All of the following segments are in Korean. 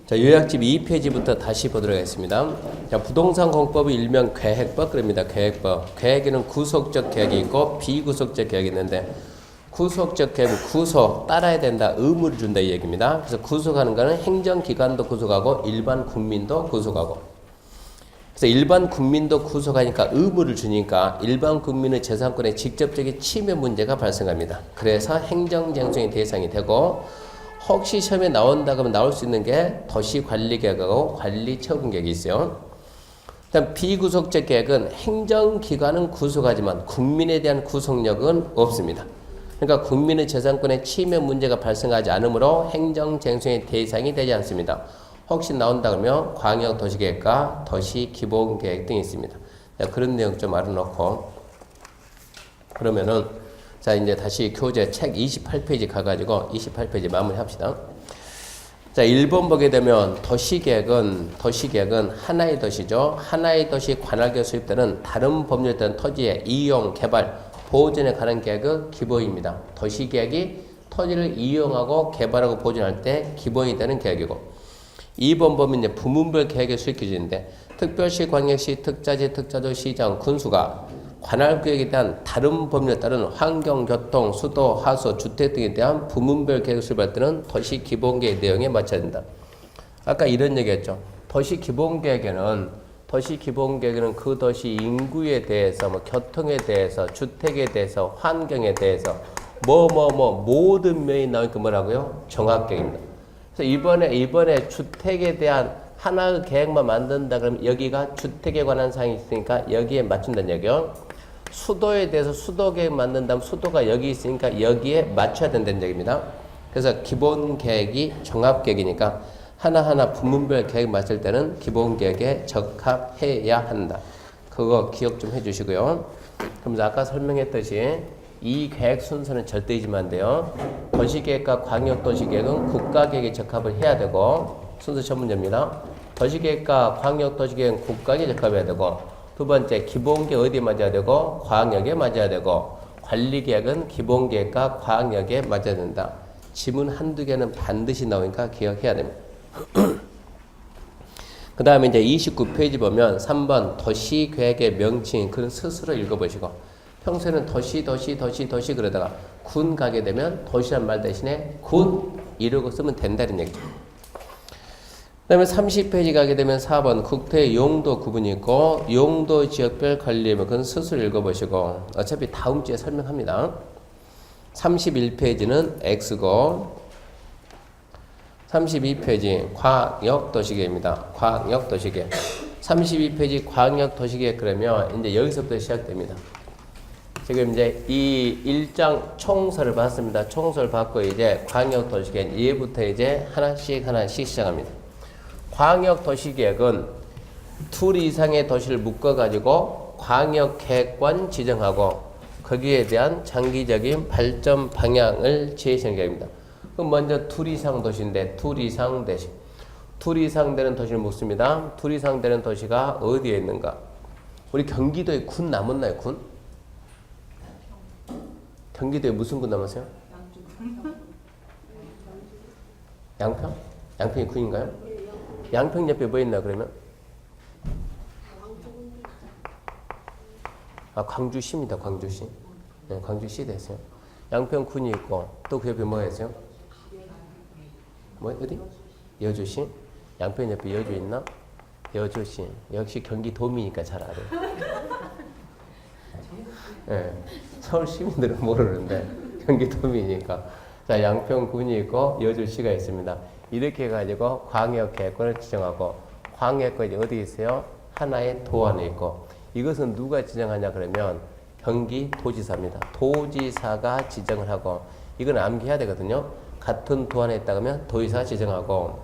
자, 요약집 2페이지부터 다시 보도록 하겠습니다. 자, 부동산 공법은 일명 계획법 그럽니다. 계획법. 계획에는 구속적 계획이 있고 비구속적 계획이 있는데 구속적 계획은 구속 따라야 된다, 의무를 준다 이 얘기입니다. 그래서 구속하는 거는 행정기관도 구속하고 일반 국민도 구속하고. 그래서 일반 국민도 구속하니까 의무를 주니까 일반 국민의 재산권의 직접적인 침해 문제가 발생합니다. 그래서 행정쟁송의 대상이 되고 혹시 시험에 나온다 그러면 나올 수 있는 게 도시관리계획하고 관리처분계획이 있어요. 일단 비구속적 계획은 행정기관은 구속하지만 국민에 대한 구속력은 없습니다. 그러니까 국민의 재산권에 침해 문제가 발생하지 않으므로 행정쟁송의 대상이 되지 않습니다. 혹시 나온다 그러면 광역도시계획과 도시기본계획 등이 있습니다. 그런 내용 좀 알아놓고 그러면은 자 이제 다시 교재 책 28페이지 가가지고 28페이지 마무리 합시다. 자 1번 보게 되면 도시계획은 하나의 도시죠. 하나의 도시 관할계획 수립되는 다른 법률에 따른 토지의 이용, 개발, 보존에 관한 계획은 기본입니다. 도시계획이 토지를 이용하고 개발하고 보존할 때 기본이 되는 계획이고 2번 보면 이제 부문별 계획의 수립 기준인데 특별시, 광역시, 특자지, 특자도, 시장, 군수가 관할구역에 대한 다른 법률에 따른 환경, 교통, 수도, 하수, 주택 등에 대한 부문별 계획을 수립할 때는 도시기본계획 내용에 맞춰야 된다. 아까 이런 얘기했죠. 도시기본계획에는 그 도시 인구에 대해서, 교통에 대해서, 주택에 대해서, 환경에 대해서, 모든 면이 나오니까 뭐라고요? 종합계획입니다. 그래서 이번에 주택에 대한 하나의 계획만 만든다 그러면 여기가 주택에 관한 사항이 있으니까 여기에 맞춘다는 얘기요. 수도에 대해서 수도 계획 만든다면 수도가 여기 있으니까 여기에 맞춰야 된다는 얘기입니다. 그래서 기본 계획이 종합 계획이니까 하나하나 부문별 계획 맞출 때는 기본 계획에 적합해야 한다. 그거 기억 좀 해주시고요. 그럼 아까 설명했듯이 이 계획 순서는 절대 잊으면 안 돼요. 도시계획과 광역도시계획은 국가계획에 적합을 해야 되고 순서 첫 문제입니다. 도시계획과 광역도시계획은 국가계획에 적합해야 되고 두 번째 기본계획 어디에 맞아야 되고 광역에 맞아야 되고 관리계획은 기본계획과 광역에 맞아야 된다. 지문 한두 개는 반드시 나오니까 기억해야 됩니다. 그 다음에 이제 29페이지 보면 3번 도시계획의 명칭 그건 스스로 읽어보시고 평소에는 도시 그러다가 군 가게 되면 도시란 말 대신에 군 이러고 쓰면 된다는 얘기죠. 그 다음에 30페이지 가게 되면 4번 국토의 용도 구분이 있고 용도 지역별 관리면 그건 스스로 읽어보시고 어차피 다음 주에 설명합니다. 31페이지는 X고 32페이지 광역도시계획입니다. 광역도시계획 32페이지 광역도시계획 그러면 이제 여기서부터 시작됩니다. 지금 이제 이 1장 총서를 봤습니다. 총서를 받고 이제 광역도시계획 얘부터 이제 하나씩 시작합니다. 광역도시계획은 둘 이상의 도시를 묶어가지고 광역계획관 지정하고 거기에 대한 장기적인 발전 방향을 제시하는 계획입니다. 그럼 먼저 둘 이상 도시인데 둘 이상 도시. 둘 이상 되는 도시를 묻습니다. 둘 이상 되는 도시가 어디에 있는가? 우리 경기도에 군 남았나요? 군? 경기도에 무슨 군 남았어요? 양평? 양평이 군인가요? 양평 옆에 뭐 있나 그러면? 광주시입니다. 광주시. 네, 광주시 됐어요. 양평 군이 있고 또 그 옆에 뭐가 있어요? 어디? 여주시? 양평 옆에 여주 있나? 여주시. 역시 경기도민이니까 잘 알아요. 네, 서울 시민들은 모르는데 경기도민이니까. 자, 양평군이 있고 여주시가 있습니다. 이렇게 해가지고 광역계획권을 지정하고 광역권이 어디 있어요? 하나의 도안에 있고 이것은 누가 지정하냐 그러면 경기도지사입니다. 도지사가 지정을 하고 이건 암기해야 되거든요. 같은 도안에 있다 그러면 도지사가 지정하고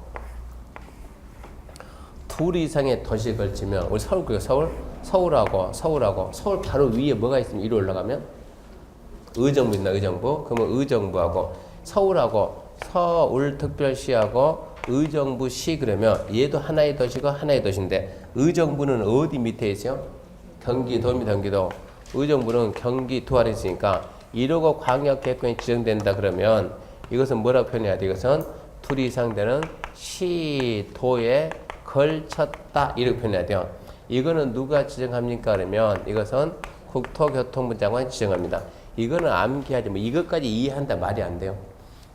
둘 이상의 도시에 걸치면 우리 서울하고 서울 바로 위에 뭐가 있으면 위로 올라가면 의정부 있나 의정부? 그러면 의정부하고 서울하고 서울특별시하고 의정부시 그러면 얘도 하나의 도시고 하나의 도시인데 의정부는 어디 밑에 있어요? 경기도입니다. 경기도. 의정부는 경기도 안에 있으니까 이러고 광역계획권이 지정된다 그러면 이것은 뭐라고 표현해야 돼? 이것은 둘 이상 되는 시도에 걸쳤다 이렇게 표현해야 돼요. 이거는 누가 지정합니까? 그러면 이것은 국토교통부 장관이 지정합니다. 이거는 암기하지 뭐 이것까지 이해한다 말이 안 돼요.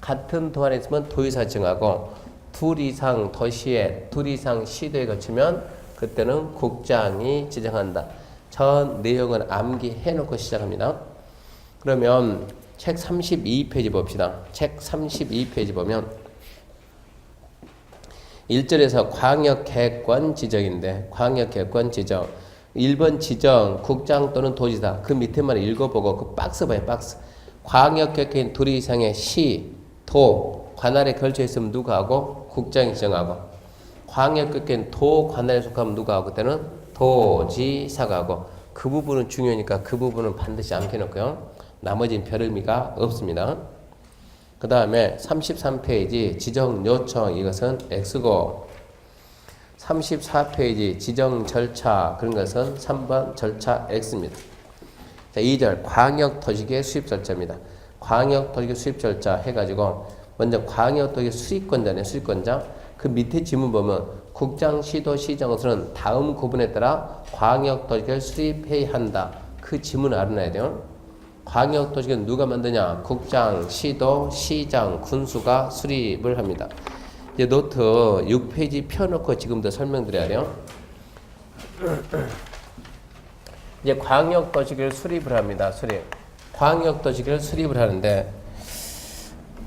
같은 도 안에 있으면 도의사 정하고 둘 이상 도시에 둘 이상 시도에 거치면 그때는 국장이 지정한다. 전 내용은 암기해 놓고 시작합니다. 그러면 책 32페이지 봅시다. 책 32페이지 보면 1절에서 광역계획권 지정인데 광역계획권 지정 1번 지정 국장 또는 도지사 그 밑에만 읽어보고 그 박스 봐요. 박스. 광역계획권 둘 이상의 시, 도, 관할에 걸쳐 있으면 누가 하고? 국장이 지정하고 광역계획권 도, 관할에 속하면 누가 하고? 그때는 도지사가 하고 그 부분은 중요하니까 그 부분은 반드시 암기해놓고요. 나머지는 별 의미가 없습니다. 그 다음에 33페이지 지정 요청 이것은 X고 34페이지 지정 절차 그런 것은 3번 절차 X입니다. 자, 2절 광역도시계 수립 절차입니다. 광역도시계 수립 절차 해가지고 먼저 광역도시계 수립권자네 수립권자 그 밑에 지문 보면 국장, 시도, 시장으로서는 다음 구분에 따라 광역도시계를 수립해야 한다. 그 지문을 알아놔야 돼요. 광역도시계는 누가 만드냐? 국장, 시도, 시장, 군수가 수립을 합니다. 이제 노트 6페이지 펴놓고 지금부터 설명드려야 돼요. 이제 광역도시계를 수립을 합니다. 수립. 광역도시계를 수립을 하는데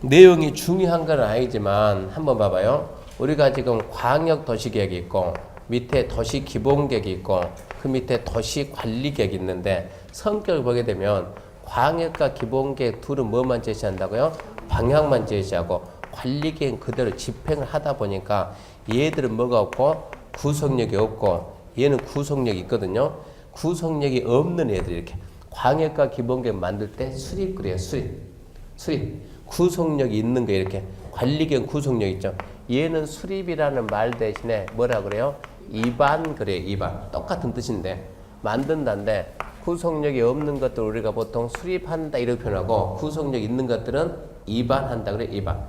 내용이 중요한 건 아니지만 한번 봐봐요. 우리가 지금 광역도시계획이 있고 밑에 도시기본계획이 있고 그 밑에 도시관리계획이 있는데 성격을 보게 되면 광역과 기본계획 둘은 뭐만 제시한다고요? 방향만 제시하고 관리계획은 그대로 집행을 하다 보니까 얘들은 뭐가 없고 구속력이 없고 얘는 구속력이 있거든요. 구속력이 없는 애들 이렇게 광역과 기본계획 만들 때 수립 그래요. 수립 구속력이 있는 거 이렇게 관리계획 구속력 있죠. 얘는 수립이라는 말 대신에 뭐라 그래요? 입안 그래요. 입안 똑같은 뜻인데 만든다인데 구속력이 없는 것들 우리가 보통 수립한다 이렇게 표현하고 구속력 있는 것들은 입안한다 그래. 입안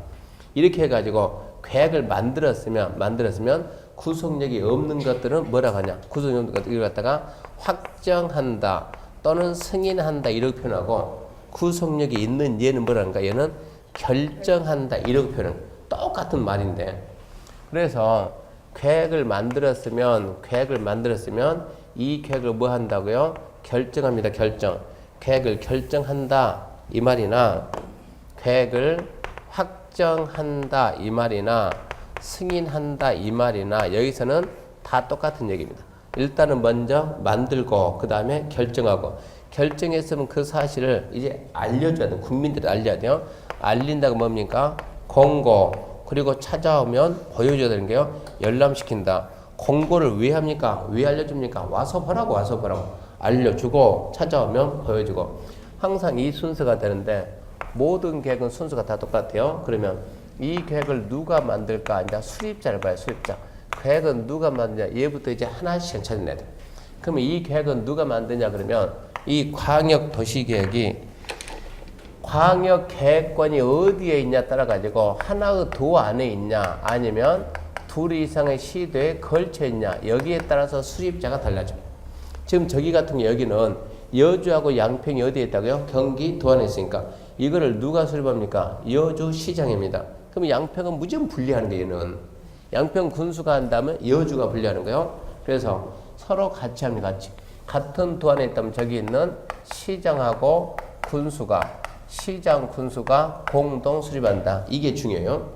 이렇게 해가지고 계획을 만들었으면 구속력이 없는 것들은 뭐라고 하냐? 구속력 없는 것들을 갖다가 확정한다 또는 승인한다 이렇게 표현하고 구속력이 있는 얘는 뭐라는가? 얘는 결정한다 이렇게 표현은 똑같은 말인데 그래서 계획을 만들었으면 이 계획을 뭐 한다고요? 결정합니다. 결정. 계획을 결정한다 이 말이나 계획을 확정한다 이 말이나 승인한다 이 말이나 여기서는 다 똑같은 얘기입니다. 일단은 먼저 만들고 그 다음에 결정하고 결정했으면 그 사실을 이제 알려줘야 돼요. 국민들이 알려야 돼요. 알린다고 뭡니까? 공고 그리고 찾아오면 보여줘야 되는 게요. 열람시킨다. 공고를 왜 합니까? 왜 알려줍니까? 와서 보라고 알려주고 찾아오면 보여주고 항상 이 순서가 되는데 모든 계획은 순서가 다 똑같아요. 그러면 이 계획을 누가 만들까? 이제 수립자를 봐요. 수립자. 계획은 누가 만드냐? 얘부터 이제 하나씩 찾아내야 돼. 그러면 이 계획은 누가 만드냐? 그러면 이 광역도시계획이 광역계획권이 어디에 있냐 따라 가지고 하나의 도 안에 있냐 아니면 둘 이상의 시도에 걸쳐 있냐 여기에 따라서 수립자가 달라져. 지금 저기 같은 경우 여기는 여주하고 양평이 어디에 있다고요? 경기도 안에 있으니까 이거를 누가 수립합니까? 여주시장입니다. 그럼 양평은 무조건 분리하는 게 얘는 양평 군수가 한다면 여주가 분리하는 거예요. 그래서 서로 같이 합니다. 같은 도 안에 있다면 저기 있는 시장하고 시장 군수가 공동 수립한다. 이게 중요해요.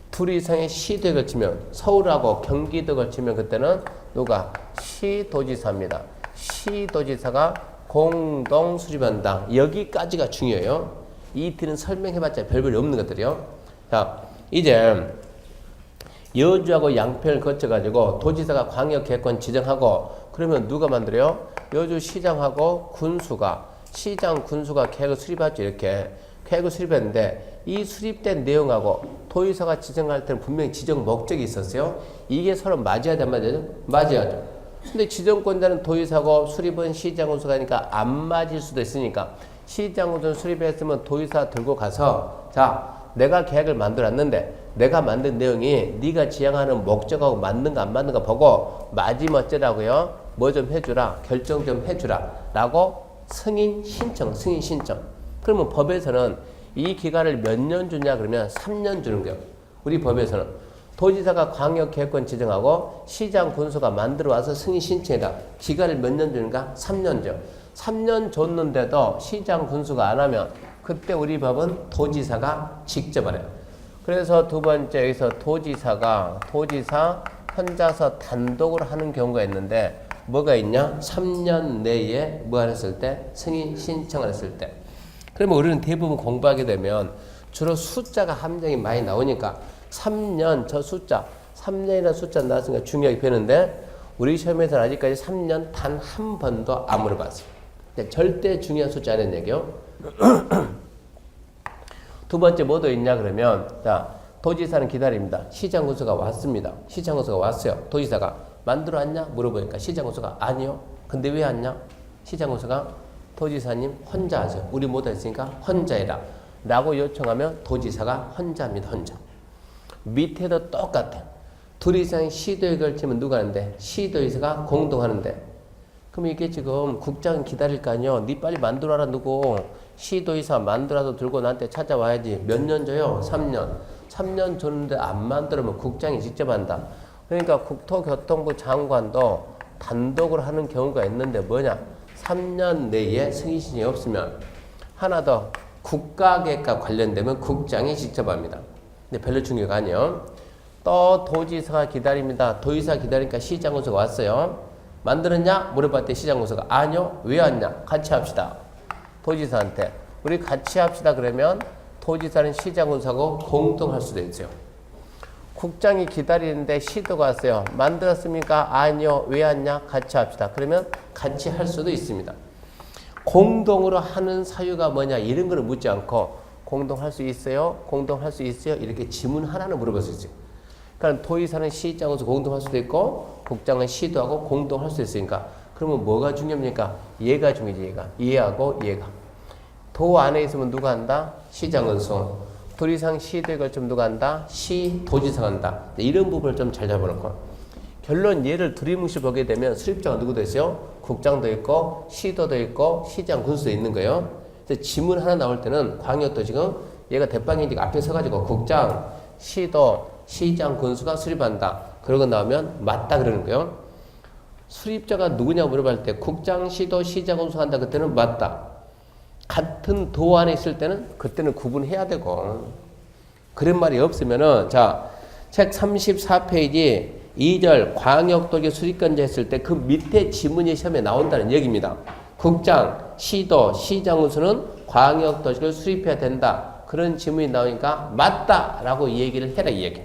둘 이상의 시도에 걸치면 서울하고 경기도 걸치면 그때는 누가? 시도지사입니다. 시도지사가 공동 수립한다. 여기까지가 중요해요. 이 뒤는 설명해봤자 별볼이 없는 것들이요. 자, 이제 여주하고 양평을 거쳐가지고 도지사가 광역계획권 지정하고 그러면 누가 만들어요? 여주시장하고 시장 군수가 계획을 수립하죠. 이렇게 계획을 수립했는데 이 수립된 내용하고 도의사가 지정할 때는 분명히 지정 목적이 있었어요. 이게 서로 맞아야 돼, 맞아요? 맞아야죠. 근데 지정권자는 도의사고 수립은 시장 군수가니까 안 맞을 수도 있으니까 시장 군수는 수립했으면 도의사 들고 가서 자 내가 계획을 만들었는데 내가 만든 내용이 네가 지향하는 목적하고 맞는가 안 맞는가 보고 마지못해라고요. 뭐 좀 해주라. 결정 좀 해주라. 라고 승인 신청. 그러면 법에서는 이 기간을 몇 년 주냐 그러면 3년 주는 거예요. 우리 법에서는 도지사가 광역계획권 지정하고 시장 군수가 만들어 와서 승인 신청해라. 기간을 몇 년 주는가? 3년 줘. 3년 줬는데도 시장 군수가 안 하면 그때 우리 법은 도지사가 직접 하래요. 그래서 두 번째 여기서 도지사 혼자서 단독으로 하는 경우가 있는데 뭐가 있냐? 3년 내에 뭐 했을 때? 승인 신청을 했을 때. 그러면 우리는 대부분 공부하게 되면 주로 숫자가 함정이 많이 나오니까 3년 저 숫자 3년이라는 숫자 나왔으니까 중요하게 배우는데 우리 시험에서는 아직까지 3년 단 한 번도 안 물어봤어요. 절대 중요한 숫자 아닌 얘기요. 두 번째 뭐도 있냐 그러면 자 도지사는 기다립니다. 시장 군수가 왔습니다. 시장 군수가 왔어요. 도지사가 만들어 왔냐 물어보니까 시장 군수가 아니요. 근데 왜 왔냐? 시장 군수가 도지사님 혼자 하세요. 우리 못 했으니까 혼자 해라 라고 요청하면 도지사가 혼자 합니다. 혼자. 밑에도 똑같아. 둘 이상 시도에 걸치면 누가 하는데? 시도의사가 공동하는데. 그럼 이게 지금 국장 기다릴 거 아니요. 니 빨리 만들어라 누구. 시도의사 만들어서 들고 나한테 찾아와야지. 몇 년 줘요? 3년. 3년 줬는데 안 만들면 국장이 직접 한다. 그러니까 국토교통부 장관도 단독으로 하는 경우가 있는데 뭐냐? 3년 내에 승인신이 없으면 하나 더 국가계획과 관련되면 국장이 직접 합니다. 근데 별로 중요가 아니요. 또 도지사가 기다립니다. 도지사 기다리니까 시장군수가 왔어요. 만들었냐? 물어봤더니 시장군수가 아니요. 왜 왔냐? 같이 합시다. 도지사한테 우리 같이 합시다 그러면 도지사는 시장군수하고 공동할 수도 있어요. 국장이 기다리는데 시도가 왔어요. 만들었습니까? 아니요. 왜 왔냐? 같이 합시다. 그러면 같이 할 수도 있습니다. 공동으로 하는 사유가 뭐냐? 이런 거를 묻지 않고 공동할 수 있어요? 공동할 수 있어요? 이렇게 지문 하나는 물어볼 수 있어요. 그러니까 도의사는 시장에서 공동할 수도 있고 국장은 시도하고 공동할 수 있으니까 그러면 뭐가 중요합니까? 얘가 중요하지. 얘하고 얘가. 도 안에 있으면 누가 한다? 시장은수. 둘 이상 시도에 걸치면 누가 한다? 도지사가 한다. 이런 부분을 좀 잘 잡아놓고 결론 얘를 두리뭉실 보게 되면 수립자가 누구도 있어요? 국장도 있고 시도도 있고 시장 군수도 있는 거예요. 그래서 지문 하나 나올 때는 광역도 지금 얘가 대빵이니까 앞에 서가지고 국장, 시도, 시장 군수가 수립한다. 그러고 나오면 맞다 그러는 거예요. 수립자가 누구냐 물어볼 때 국장, 시도, 시장 군수 한다. 그때는 맞다. 같은 도 안에 있을 때는 그때는 구분해야 되고 그런 말이 없으면은 자, 책 34페이지 2절 광역도시 수립권자 했을 때 그 밑에 지문이 시험에 나온다는 얘기입니다. 국장, 시도, 시장군수는 광역도시를 수립해야 된다. 그런 지문이 나오니까 맞다라고 얘기를 해라 이 얘기.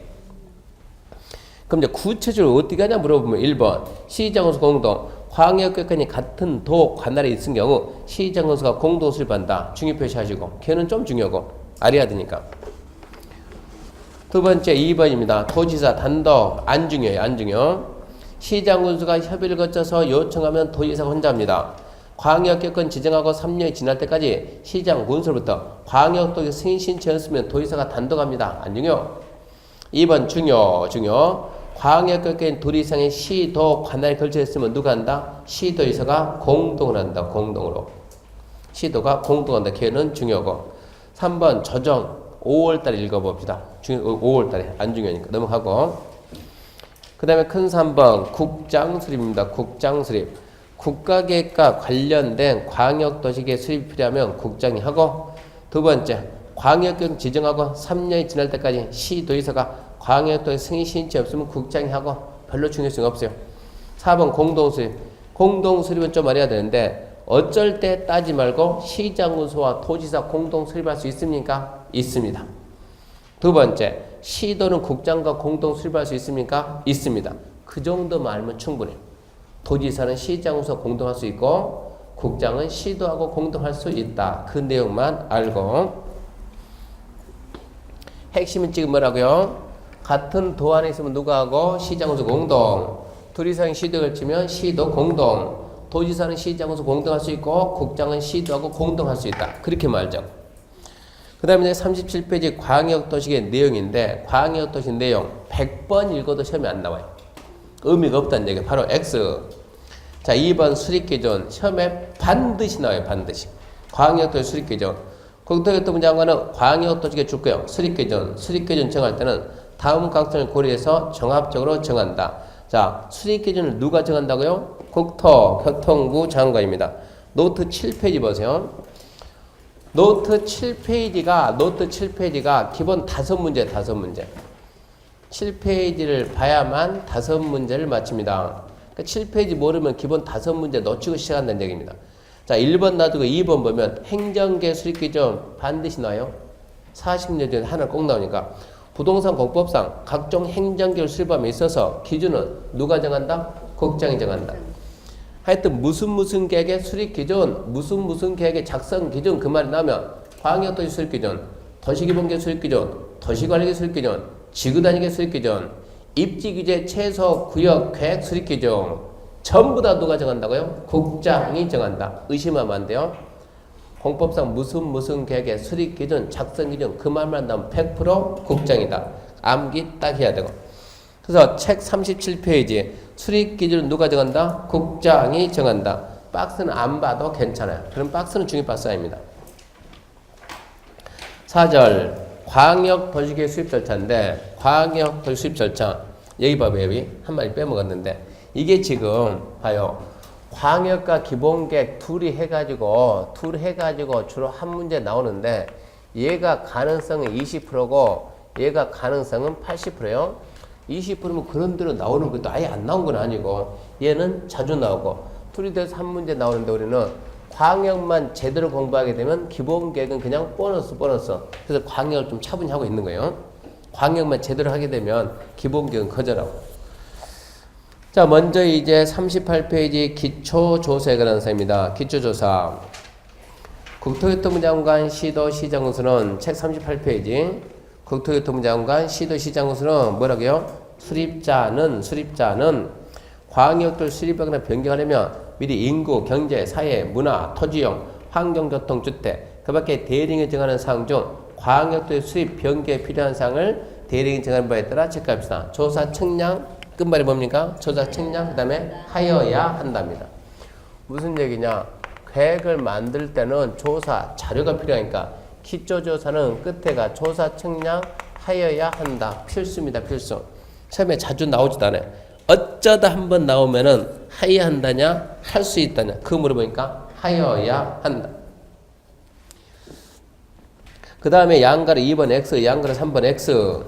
그럼 이제 구체적으로 어떻게 하냐 물어보면 1번 시장군수 공동 광역계획권이 같은 도 관할에 있은 경우 시장군수가 공동 수립한다. 중요 표시하시고 걔는 좀 중요하고 알아야 되니까. 두 번째 2번입니다. 도지사 단독 안 중요해요. 안 중요. 시장군수가 협의를 거쳐서 요청하면 도지사가 혼자 합니다. 광역계획권 지정하고 3년이 지날 때까지 시장군수로부터 광역도시 승인 신청했으면 도지사가 단독합니다. 안 중요. 2번 중요. 광역계획권 둘 이상의 시도 관할에 걸쳐 있으면 누가 한다? 시도의사가 공동을 한다. 공동으로. 시도가 공동한다. 걔는 중요하고. 3번 조정 5월달에 읽어봅시다. 5월달에 안 중요하니까 넘어가고. 그 다음에 큰 3번 국장 수립입니다. 국장 수립. 국가계획과 관련된 광역도시계획 수립이 필요하면 국장이 하고 두 번째 광역계획 지정하고 3년이 지날 때까지 시도의사가 광역도시 승인 신청 없으면 국장이 하고 별로 중요성이 없어요. 4번 공동수립. 공동수립은 좀 알아야 되는데 어쩔 때 따지 말고 시장군수와 도지사 공동 수립할 수 있습니까? 있습니다. 두 번째, 시도는 국장과 공동 수립할 수 있습니까? 있습니다. 그 정도만 알면 충분해요. 도지사는 시장군수와 공동할 수 있고 국장은 시도하고 공동할 수 있다. 그 내용만 알고 핵심은 지금 뭐라고요? 같은 도 안에 있으면 누가 하고 시장군수 공동 둘 이상의 시도에 걸치면 시도 공동 도지사는 시장군수 공동할 수 있고 국장은 시도하고 공동할 수 있다. 그렇게 말죠. 그 다음에 37페이지 광역도시의 내용인데 광역도시 내용 100번 읽어도 시험에 안 나와요. 의미가 없다는 얘기예요. 바로 X. 자, 2번 수립기준 시험에 반드시 나와요. 반드시. 광역도시 수립기준. 국토교통부 장관은 광역도시계 줄거예요. 수립기준 정할 때는 다음 각성을 고려해서 종합적으로 정한다. 자, 수립기준을 누가 정한다고요? 국토교통부 장관입니다. 노트 7페이지 보세요. 노트 7페이지가 기본 5문제. 7페이지를 봐야만 5문제를 맞춥니다. 그러니까 7페이지 모르면 기본 5문제 놓치고 시작한다는 얘기입니다. 자, 1번 놔두고 2번 보면 행정계 수립기준 반드시 나와요. 40년 전에 하나 꼭 나오니까. 부동산 공법상 각종 행정계를 수립함에 있어서 기준은 누가 정한다? 국장이 정한다. 하여튼 무슨 계획의 수립 기준, 무슨 계획의 작성 기준 그 말이 나오면 광역도시 수립 기준, 도시기본계 수립 기준, 도시관리계 수립 기준, 지구단위계 수립 기준, 입지 규제 최소 구역 계획 수립 기준 전부 다 누가 정한다고요? 국장이 정한다. 의심하면 안 돼요. 공법상 무슨 계획의 수립 기준, 작성 기준 그 말만 나오면 100% 국장이다. 암기 딱 해야 되고. 그래서 책 37페이지 수립 기준은 누가 정한다? 국장이 정한다. 박스는 안 봐도 괜찮아요. 그럼 박스는 중립박스 아닙니다. 4절 광역도시계 수립 절차인데 광역도시 수립 절차 여기 봐봐요. 여기 한 마디 빼먹었는데 이게 지금 봐요. 광역과 기본계획 둘이 해가지고 주로 한 문제 나오는데 얘가 가능성은 20%고 얘가 가능성은 80%예요. 20%면 그런 대로 나오는 것도 아예 안 나온 건 아니고 얘는 자주 나오고 둘이 돼서 한 문제 나오는데 우리는 광역만 제대로 공부하게 되면 기본계획은 그냥 보너스. 그래서 광역을 좀 차분히 하고 있는 거예요. 광역만 제대로 하게 되면 기본계획은 거절하고. 자, 먼저 이제 38페이지 기초조사에 관한 사입니다. 기초조사. 국토교통부 장관 시도시장군수는 책 38페이지 국토교통부 장관 시도시장군수는 뭐라고요? 수립자는 광역도시 수립하거나 변경하려면 미리 인구, 경제, 사회, 문화, 토지용, 환경교통, 주택 그 밖에 대령이 정하는 사항 중 광역도시 수립 변경에 필요한 사항을 대령이 정하는 바에 따라 체크합시다. 조사 측량 끝말이 뭡니까? 조사 측량 그 다음에 하여야 한답니다. 무슨 얘기냐? 계획을 만들 때는 조사 자료가 필요하니까 기초조사는 끝에가 조사 측량 하여야 한다. 필수입니다. 필수. 처음에 자주 나오지도 않아요. 어쩌다 한번 나오면은 하여야 한다냐? 할 수 있다냐? 그거 물어보니까 하여야 한다. 그 다음에 양가로 2번 X, 양가로 3번 X.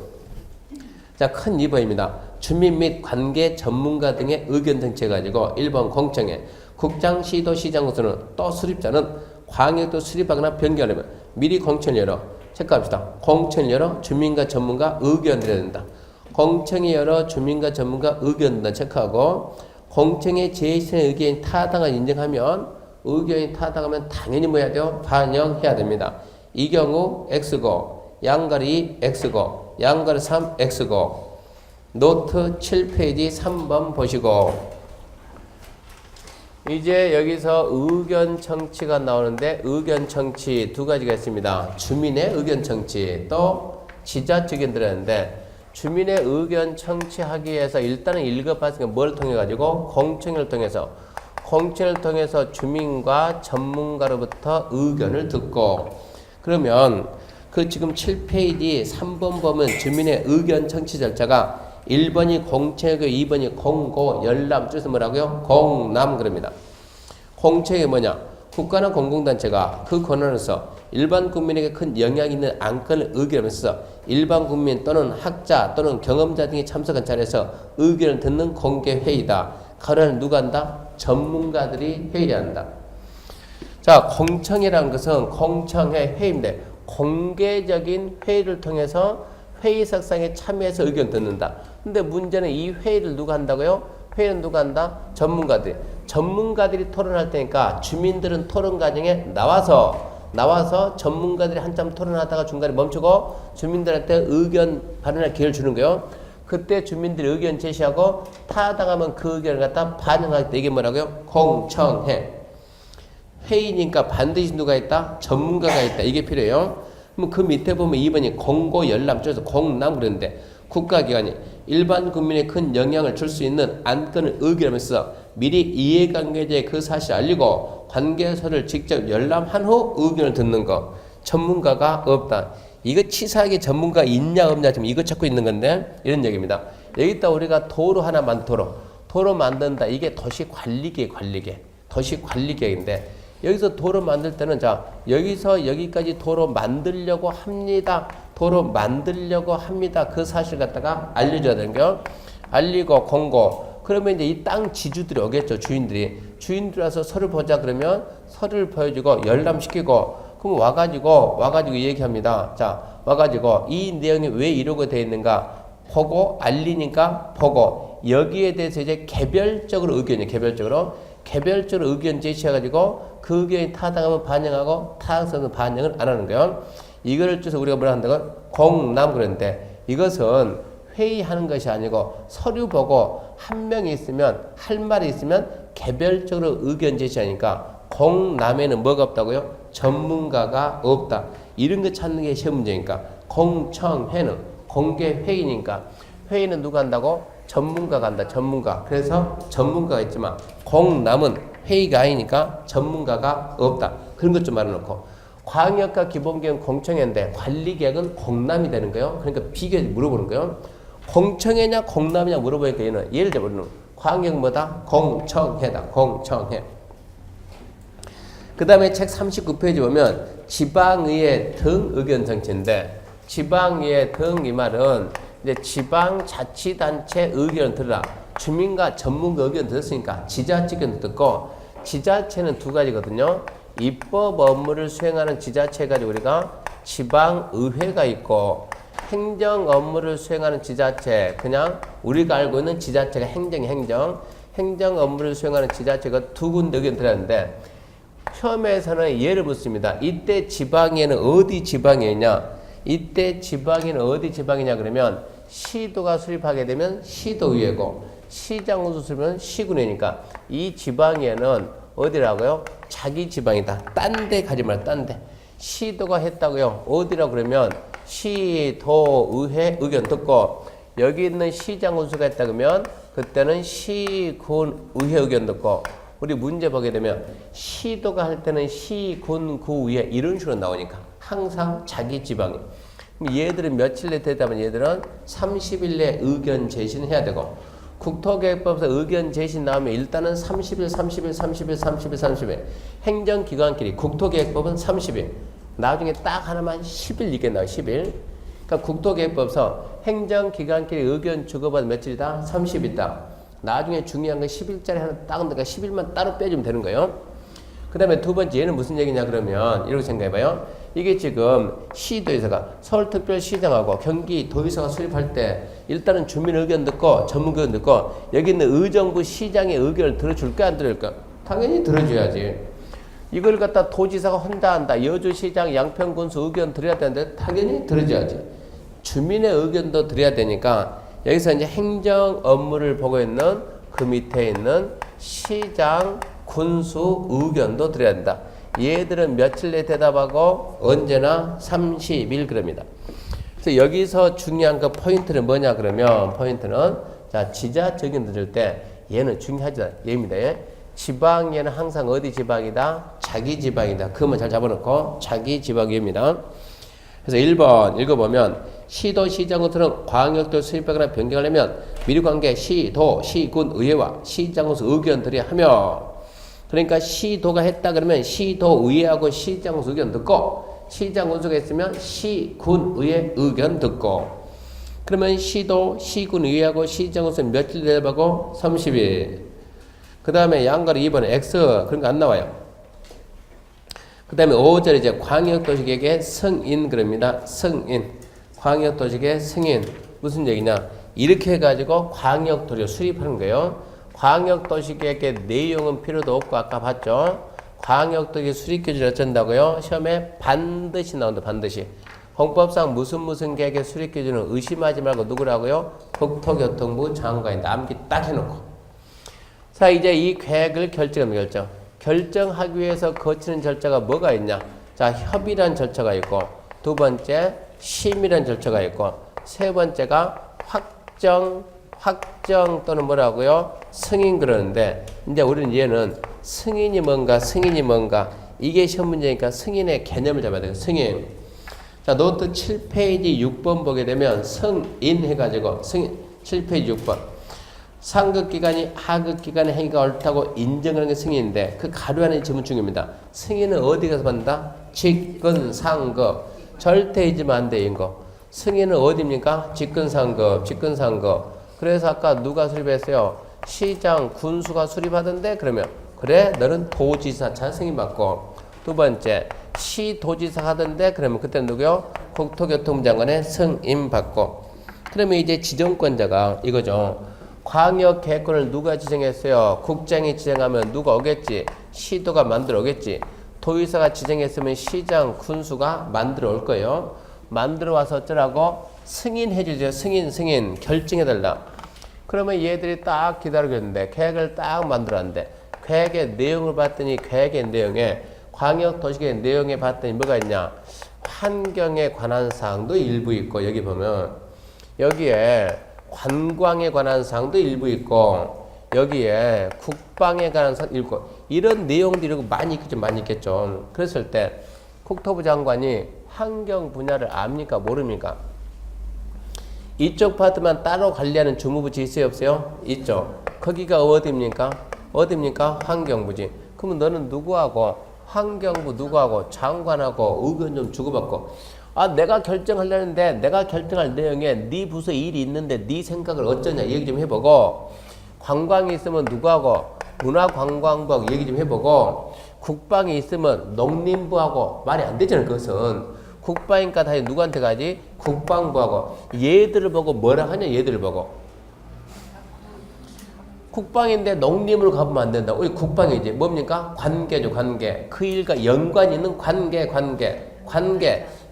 자, 큰 2번입니다. 주민 및 관계 전문가 등의 의견 정치해가지고 1번 공청회. 국장, 시도, 시장으로서는 또 수립자는 광역도 수립하거나 변경하려면 미리 공청을 열어. 체크합시다. 공청을 열어 주민과 전문가 의견을 드려야 된다. 공청이 열어 주민과 전문가 의견을 든다. 체크하고 공청의 제시의 의견이 타당한 인정하면 의견이 타당하면 당연히 뭐 해야 돼요? 반영해야 됩니다. 이 경우 X고 양가리 X고 양가리 3 X고 노트 7페이지 3번 보시고 이제 여기서 의견 청취가 나오는데 의견 청취 두 가지가 있습니다. 주민의 의견 청취 또 지자체 의견 들었는데 주민의 의견 청취하기 위해서 일단은 읽어봤으니까 뭘 통해 가지고 공청회를 통해서 주민과 전문가로부터 의견을 듣고 그러면 그 지금 7페이지 3번 보면 주민의 의견 청취 절차가 1번이 공청회고 2번이 공고 열람 줄여서 뭐라고요? 공남 그럽니다. 공청회 뭐냐? 국가나 공공단체가 그 권한에서 일반 국민에게 큰 영향이 있는 안건을 의결하면서 일반 국민 또는 학자 또는 경험자 등이 참석한 자리에서 의견을 듣는 공개회의다. 가로를 누가 한다? 전문가들이 회의한다. 자, 공청회라는 것은 공청회 회의인데 공개적인 회의를 통해서 회의석상에 참여해서 의견 듣는다. 근데 문제는 이 회의를 누가 한다고요? 회의는 누가 한다? 전문가들이 토론할 테니까 주민들은 토론 과정에 나와서 전문가들이 한참 토론하다가 중간에 멈추고 주민들한테 의견 발언할 기회를 주는 거예요. 그때 주민들이 의견 제시하고 타당하면 그 의견을 갖다 반영할 때 이게 뭐라고요? 공청회. 회의니까 반드시 누가 있다? 전문가가 있다. 이게 필요해요. 그럼 그 밑에 보면 2번이 공고 열람 쪽에서 공남 그랬는데 국가기관이 일반 국민에 큰 영향을 줄 수 있는 안건을 의결하면서 미리 이해관계자의 그 사실을 알리고 관계서를 직접 열람한 후 의견을 듣는 거. 전문가가 없다. 이거 치사하게 전문가 있냐 없냐 지금 이거 찾고 있는 건데 이런 얘기입니다. 여기다 우리가 도로 하나 도로 만든다. 이게 도시관리계획인데 여기서 도로 만들 때는 자 여기서 여기까지 도로 만들려고 합니다. 그 사실 갖다가 알려줘야 되는 거. 알리고 공고. 그러면 이제 이 땅 지주들이 오겠죠. 주인들이 와서 서류 보자 그러면 서류를 보여주고 열람시키고 그럼 와가지고 얘기합니다. 자 와가지고 이 내용이 왜 이러고 되어 있는가 보고 알리니까 보고 여기에 대해서 이제 개별적으로 의견 제시해가지고 그 의견이 타당하면 반영하고 타당성은 반영을 안 하는 거예요. 이거를 줘서 우리가 뭐라 한다는 건 공남 그러는데 이것은 회의하는 것이 아니고 서류 보고 한 명이 있으면 할 말이 있으면 개별적으로 의견 제시하니까 공남에는 뭐가 없다고요? 전문가가 없다. 이런 거 찾는 게 시험 문제니까 공청회는 공개회의니까 회의는 누가 한다고? 전문가가 한다. 전문가. 그래서 전문가가 있지만 공남은 회의가 아니니까 전문가가 없다. 그런 것 좀 말해놓고 광역과 기본계획은 공청회인데 관리계획은 공남이 되는 거예요. 그러니까 비교 물어보는 거예요. 공청회냐 공남이냐 물어보니까 얘는 예를 들어 광역 뭐다? 공청회다. 공청회. 그 다음에 책 39페이지 보면 지방의회 등 의견 정치인데 지방의회 등 이 말은 이제 지방자치단체 의견을 들으라. 주민과 전문가 의견 들었으니까 지자체 의견 듣고 지자체는 두 가지거든요. 입법 업무를 수행하는 지자체 가지고 우리가 지방의회가 있고 행정 업무를 수행하는 지자체 그냥 우리가 알고 있는 지자체가 행정 업무를 수행하는 지자체가 두 군데 의견 들었는데 시험에서는 예를 묻습니다. 이때 지방에는 어디 지방이냐? 이때 지방에는 어디 지방이냐 그러면 시도가 수립하게 되면 시도의회고 시장군수 수립은 시군회니까 이 지방에는 어디라고요? 자기 지방이다. 딴 데 가지 말라. 딴 데. 시도가 했다고요. 어디라고 그러면 시도의회 의견 듣고 여기 있는 시장군수가 했다 그러면 그때는 시군의회 의견 듣고 우리 문제 보게 되면 시도가 할 때는 시군구의회 이런 식으로 나오니까 항상 자기 지방이 얘들은 며칠 내에 되다면 얘들은 30일 내 의견 제시는 해야 되고 국토계획법에서 의견 제시 나오면 일단은 30일 행정기관끼리 국토계획법은 30일 나중에 딱 하나만 10일 이게 나와요. 10일 그러니까 국토계획법에서 행정기관끼리 의견 주고받은 며칠이다? 30일이다. 나중에 중요한 건 10일짜리 하나 딱 넣으니까 10일만 따로 빼주면 되는 거예요. 그 다음에 두 번째 얘는 무슨 얘기냐 그러면 이렇게 생각해봐요. 이게 지금 시도의사가 서울특별시장하고 경기도의사가 수립할 때 일단은 주민 의견 듣고 전문가 의견 듣고 여기 있는 의정부 시장의 의견을 들어줄까 안 들어줄까? 당연히 들어줘야지. 이걸 갖다 도지사가 혼자 한다. 여주시장 양평군수 의견 들어야 되는데 당연히 들어줘야지. 주민의 의견도 들어야 되니까 여기서 이제 행정 업무를 보고 있는 그 밑에 있는 시장 군수 의견도 들어야 된다. 얘들은 며칠 내에 대답하고 언제나 30일 그럽니다. 그래서 여기서 중요한 그 포인트는 뭐냐 그러면 포인트는 자 지자체 의견 들을 때 얘는 중요하지 얘입니다. 지방에는 항상 어디 지방이다? 자기 지방이다. 그것만 잘 잡아놓고 자기 지방입니다. 그래서 1번 읽어보면 시도, 시장군수는 광역도를 수립하거나 변경하려면 미리 관계 시도, 시군, 의회와 시장군수 의견들이 하며 그러니까 시도가 했다 그러면 시도의회하고 시장군수 의견 듣고 시장군수가 있으면 시군의회 의견 듣고 그러면 시도, 시군의회하고 시장군수 며칠 대답하고 30일 그 다음에 양가로 2번에 X 그런 거 안 나와요. 그 다음에 5절에 이제 광역도시계획의 승인 그럽니다. 승인. 광역도시계획 승인. 무슨 얘기냐? 이렇게 해가지고 광역도시를 수립하는 거예요. 광역도시계획의 내용은 필요도 없고 아까 봤죠? 광역도시 수립규칙을 어쩐다고요? 시험에 반드시 나온다. 반드시. 헌법상 무슨 계획의 수립규칙은 의심하지 말고 누구라고요? 국토교통부 장관이 남기 딱 해놓고. 자 이제 이 계획을 결정하기 위해서 거치는 절차가 뭐가 있냐? 자 협의란 절차가 있고 두 번째 심의라는 절차가 있고 세 번째가 확정 또는 뭐라고요? 승인 그러는데 이제 우리는 얘는 승인이 뭔가 이게 시험 문제니까 승인의 개념을 잡아야 돼요. 승인. 자, 노트 7페이지 6번 보게 되면 승인 해가지고 승인 7페이지 6번 상급기관이 하급기관의 행위가 옳다고 인정하는 게 승인인데 그 가로 안에 지문 중입니다. 승인은 어디 가서 받는다? 직근 상급 절대 잊으면 안 돼 이거. 승인은 어디입니까? 직근 상급. 그래서 아까 누가 수립했어요? 시장 군수가 수립하던데 그러면 그래 너는 도지사차 승인받고 두 번째 시도지사 하던데 그러면 그때 누구요? 국토교통부 장관의 승인받고 그러면 이제 지정권자가 이거죠. 광역계획권을 누가 지정했어요? 국장이 지정하면 누가 오겠지? 시도가 만들어 오겠지. 도의사가 지정했으면 시장 군수가 만들어 올 거예요. 만들어 와서 어쩌라고? 승인해 주세요. 승인 결정해달라. 그러면 얘들이 딱 기다리고 있는데 계획을 딱 만들었는데 계획의 내용을 봤더니 계획의 내용에 광역도시계획 내용에 봤더니 뭐가 있냐? 환경에 관한 사항도 일부 있고 여기 보면 여기에 관광에 관한 사항도 일부 있고 여기에 국방에 관한 사항도 있고 이런 내용들이 많이 있겠죠. 그랬을 때 국토부 장관이 환경 분야를 압니까? 모릅니까? 이쪽 파트만 따로 관리하는 주무부지 있어요? 없어요? 있죠. 거기가 어디입니까? 환경부지. 그러면 너는 누구하고? 환경부 누구하고? 장관하고 의견 좀 주고받고. 아, 내가 결정하려는데 내가 결정할 내용에 네 부서 일이 있는데 네 생각을 어쩌냐 얘기 좀 해보고 관광이 있으면 누구하고? 문화관광부하고 얘기 좀 해보고 국방이 있으면 농림부하고 말이 안 되잖아요. 그것은. 국방이니까 다 누구한테 가지? 국방부하고. 얘들을 보고 뭐라 하냐? 얘들을 보고. 국방인데 농림으로 가보면 안 된다. 우리 국방이지. 뭡니까? 관계죠, 관계. 그 일과 연관이 있는 관계.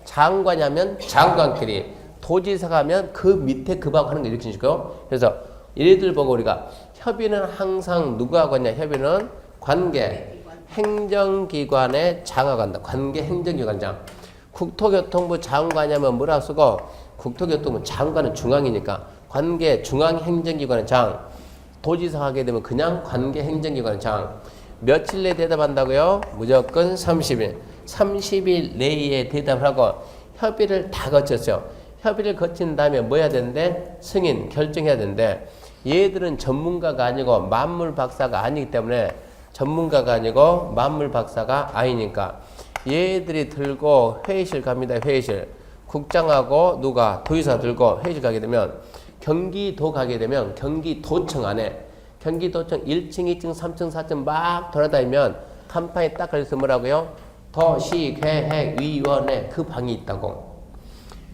장관이 하면 장관끼리. 도지사가 하면 그 밑에 급하고 하는 거 이렇게 시고요. 그래서 얘들 보고 우리가 협의는 항상 누구하고 하냐? 협의는 관계. 행정기관에 장하간다. 관계 행정기관장. 국토교통부 장관이면 뭐라 쓰고 국토교통부 장관은 중앙이니까 관계 중앙행정기관의 장. 도지사 하게 되면 그냥 관계행정기관의 장. 며칠 내에 대답한다고요? 무조건 30일. 30일 내에 대답을 하고 협의를 다 거쳤어요. 협의를 거친 다음에 뭐 해야 되는데? 승인, 결정해야 되는데 얘들은 전문가가 아니고 만물 박사가 아니기 때문에 전문가가 아니고 만물 박사가 아니니까 얘들이 들고 회의실 갑니다. 회의실. 국장하고 누가 도의사 들고 회의실 가게 되면 경기도 가게 되면 경기도청 안에 경기도청 1층, 2층, 3층, 4층 막 돌아다니면 간판이 딱 걸려서 뭐라고요? 도시계획위원회 그 방이 있다고.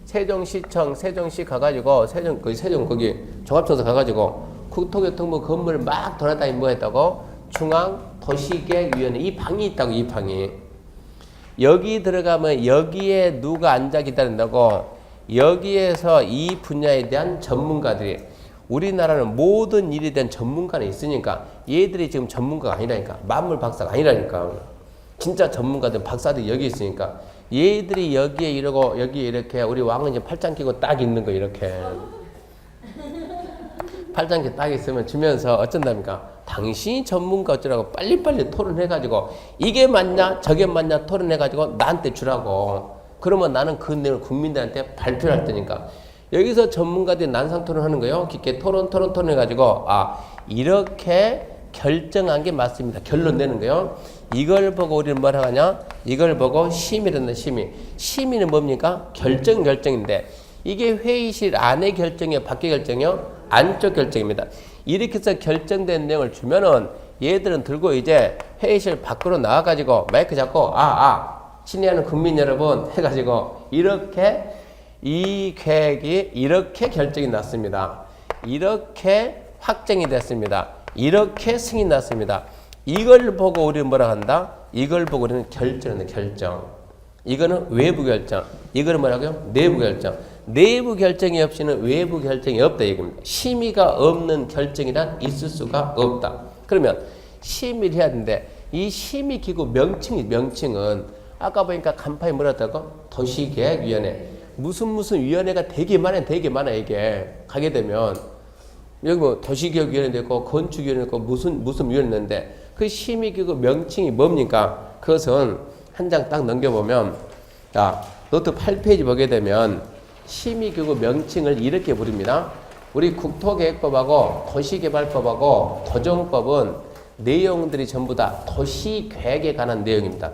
세종시청, 세종시 가가지고 세종 거기 종합청사 가가지고 국토교통부 건물을 막 돌아다니면 뭐 했다고? 중앙도시계획위원회 이 방이 있다고. 이 방이. 여기 들어가면 여기에 누가 앉아 기다린다고? 여기에서 이 분야에 대한 전문가들이 우리나라는 모든 일에 대한 전문가는 있으니까 얘들이 지금 전문가가 아니라니까. 만물 박사가 아니라니까. 진짜 전문가들 박사들이 여기 있으니까 얘들이 여기에 이러고 여기에 이렇게 우리 왕은 이제 팔짱 끼고 딱 있는 거 이렇게 팔짱 끼고 딱 있으면 주면서 어쩐답니까? 당신이 전문가 어쩌라고 빨리빨리 토론해가지고 이게 맞냐 저게 맞냐 토론해가지고 나한테 주라고. 그러면 나는 그 내용을 국민들한테 발표를 할 테니까. 여기서 전문가들이 난상 토론하는 거예요. 깊게 토론해가지고 이렇게 결정한 게 맞습니다. 결론 내는 거예요. 이걸 보고 우리는 뭐라 하냐? 이걸 보고 심의란다. 심의는 뭡니까? 결정인데 이게 회의실 안의 결정이요? 밖의 결정이요? 안쪽 결정입니다. 이렇게 해서 결정된 내용을 주면은 얘들은 들고 이제 회의실 밖으로 나와가지고 마이크 잡고 친애하는 국민 여러분 해가지고 이렇게 이 계획이 이렇게 결정이 났습니다. 이렇게 확정이 됐습니다. 이렇게 승인이 났습니다. 이걸 보고 우리는 뭐라 한다? 이걸 보고 우리는 결정한다. 결정. 이거는 외부 결정. 이거는 뭐라고요? 내부 결정. 내부 결정이 없이는 외부 결정이 없다 얘기입니다. 심의가 없는 결정이란 있을 수가 없다. 그러면 심의를 해야 되는데 이 심의기구 명칭은 아까 보니까 간판이 뭐라고? 도시계획위원회. 무슨 위원회가 되게 많아 이게. 가게 되면 여기 뭐 도시계획위원회도 있고 건축위원회도 있고 무슨 위원회인데 그 심의기구 명칭이 뭡니까? 그것은 한 장 딱 넘겨보면 자 노트 8페이지 보게 되면 심의기구 명칭을 이렇게 부릅니다. 우리 국토계획법하고 도시개발법하고 도정법은 내용들이 전부 다 도시계획에 관한 내용입니다.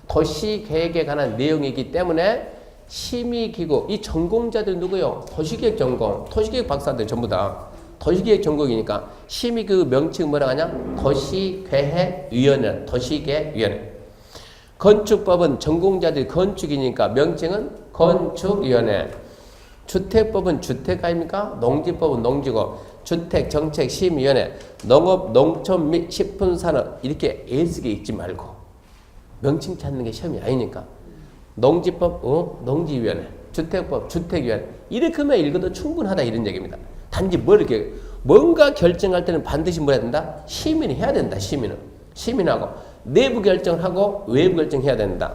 도시계획에 관한 내용이기 때문에 심의기구, 이 전공자들 누구요? 도시계획 전공, 도시계획 박사들 전부 다 도시계획 전공이니까 심의기구 명칭 뭐라 하냐? 도시계획위원회, 도시계획위원회. 건축법은 전공자들이 건축이니까 명칭은 건축위원회. 주택법은 주택 아닙니까? 농지법은 농지고 주택정책심의위원회. 농업, 농촌 및 식품산업 이렇게 애쓰게 읽지 말고 명칭 찾는 게 시험이 아니니까 농지법, 농지위원회, 주택법, 주택위원회 이렇게만 읽어도 충분하다 이런 얘기입니다. 단지 이렇게 뭔가 결정할 때는 반드시 뭐 해야 된다? 시민이 해야 된다. 시민하고 내부 결정을 하고 외부 결정해야 된다.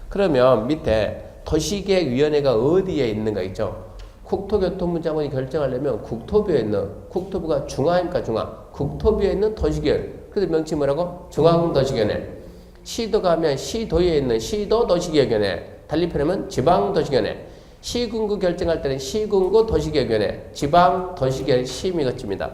그러면 밑에 도시계획위원회가 어디에 있는가 있죠? 국토교통부 장관이 결정하려면 국토부가 중앙입니까? 국토부에 있는 도시계획. 그래서 명칭 뭐라고? 중앙도시계획. 시도가 하면 시도에 있는 시도도시계획위원회. 달리 표현하면 지방도시계획위원회. 시군구 결정할 때는 시군구 도시계획위원회. 지방도시계획 심의 거칩니다.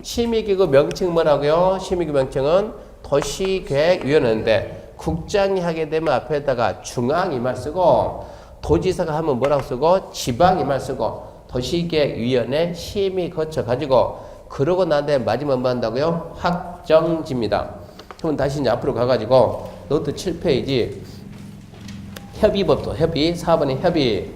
심의기구 명칭 뭐라고요? 심의기구 명칭은 도시계획위원회인데 국장이 하게 되면 앞에다가 중앙 이말 쓰고 도지사가 하면 뭐라고 쓰고 지방 이말 쓰고 도시계획위원회 심의 거쳐가지고 그러고 난 다음에 마지막 뭐 한다고요? 확정지입니다. 그럼 다시 이제 앞으로 가가지고 노트 7페이지 협의법도 4번의 협의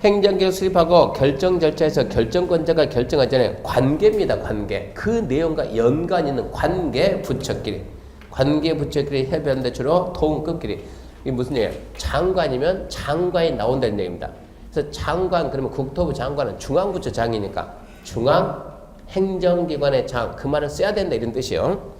행정계획 수립하고 결정 절차에서 결정권자가 결정하기 전에 관계입니다. 관계. 그 내용과 연관 있는 관계 부처끼리 협의하는데 주로 동급끼리. 이게 무슨 얘기예요? 장관이면 장관이 나온다는 얘기입니다. 그래서 장관 그러면 국토부 장관은 중앙부처 장이니까 중앙행정기관의 장 그 말을 써야 된다 이런 뜻이에요.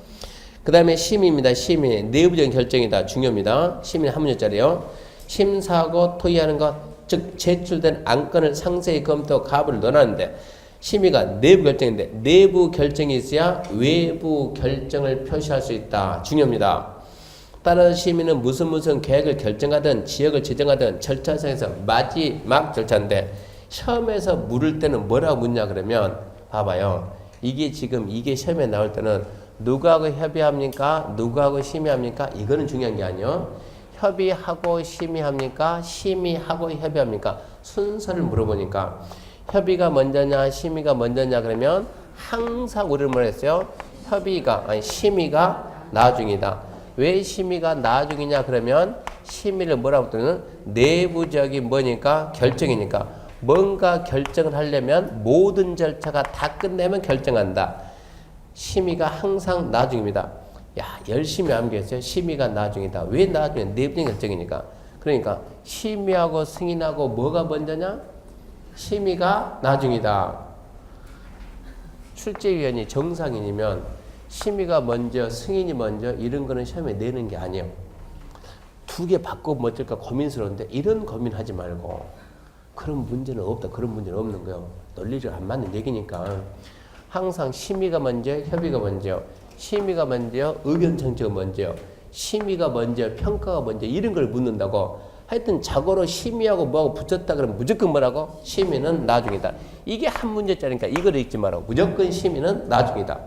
그 다음에 심의입니다. 심의 내부적인 결정이다. 중요합니다. 심의는 한 문제짜리요. 심사하고 토의하는 것 즉 제출된 안건을 상세히 검토 가부를 논하는데 심의가 내부 결정인데 내부 결정이 있어야 외부 결정을 표시할 수 있다. 중요합니다. 따라서 심의는 무슨 계획을 결정하든 지역을 지정하든 절차상에서 마지막 절차인데 시험에서 물을 때는 뭐라고 묻냐 그러면 봐봐요. 이게 시험에 나올 때는 누구하고 협의합니까? 누구하고 심의합니까? 이거는 중요한 게 아니에요. 협의하고 심의합니까? 심의하고 협의합니까? 순서를 물어보니까 협의가 먼저냐 심의가 먼저냐 그러면 항상 우리는 뭐라 했어요? 심의가 나중이다. 왜 심의가 나중이냐 그러면 심의를 뭐라고 뜨는 내부적인 뭐니까 결정이니까 뭔가 결정을 하려면 모든 절차가 다 끝내면 결정한다. 심의가 항상 나중입니다. 야, 열심히 암기했어요. 심의가 나중이다. 왜 나중이냐? 내부적인 결정이니까. 그러니까 심의하고 승인하고 뭐가 먼저냐? 심의가 나중이다. 출제위원이 정상인이면 심의가 먼저 승인이 먼저 이런 거는 시험에 내는 게 아니에요. 두 개 바꾸면 어쩔까 고민스러운데 이런 고민하지 말고 그런 문제는 없다. 그런 문제는 없는 거예요. 논리를 안 맞는 얘기니까. 항상 심의가 먼저 협의가 먼저 심의가 먼저 의견 청취가 먼저 심의가 먼저 평가가 먼저 이런 걸 묻는다고. 하여튼 자고로 심의하고 뭐하고 붙였다 그러면 무조건 뭐라고? 심의는 나중이다. 이게 한 문제짜리니까 이걸 읽지 말라고. 무조건 심의는 나중이다.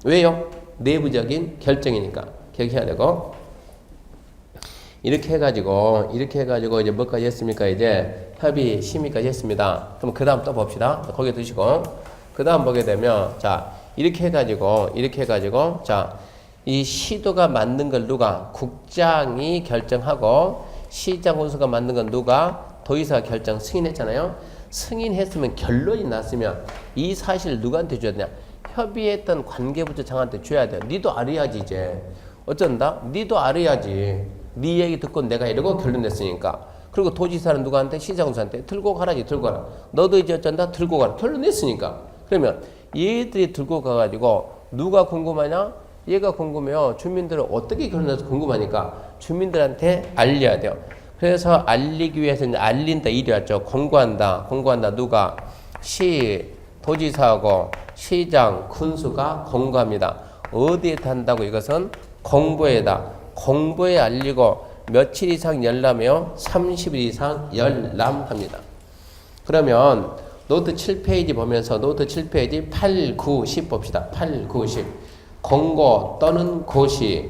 왜요? 내부적인 결정이니까 기억해야 되고. 이렇게 해가지고 이제 뭐까지 했습니까? 이제 협의 심의까지 했습니다. 그럼 그 다음 또 봅시다. 거기에 두시고 그 다음 보게 되면 자 이렇게 해가지고 자 이 시도가 만든 걸 누가? 국장이 결정하고 시장 군수가 만든 건 누가? 도의사가 결정 승인했잖아요. 승인했으면 결론이 났으면 이 사실을 누구한테 줘야 되냐? 협의했던 관계부처 장한테 줘야 돼. 니도 알아야지 이제. 어쩐다? 니도 알아야지. 니 얘기 듣고 내가 이러고 결론 냈으니까. 그리고 도지사는 누구한테? 시장 군수한테 들고 가라지. 들고 가라. 너도 이제 어쩐다? 들고 가라. 결론 냈으니까. 그러면 얘들이 들고 가가지고 누가 궁금하냐? 얘가 궁금해요. 주민들은 어떻게 결론해서 궁금하니까 주민들한테 알려야 돼요. 그래서 알리기 위해서 이제 알린다 일이 왔죠. 공고한다. 공고한다. 누가? 시, 도지사하고 시장, 군수가 공고합니다. 어디에 한다고? 이것은 공보에다. 공보에 알리고 며칠 이상 열람해요? 30일 이상 열람합니다. 그러면 노트 7페이지 보면서 노트 7페이지 8, 9, 10 봅시다. 8, 9, 10. 공고 또는 고시.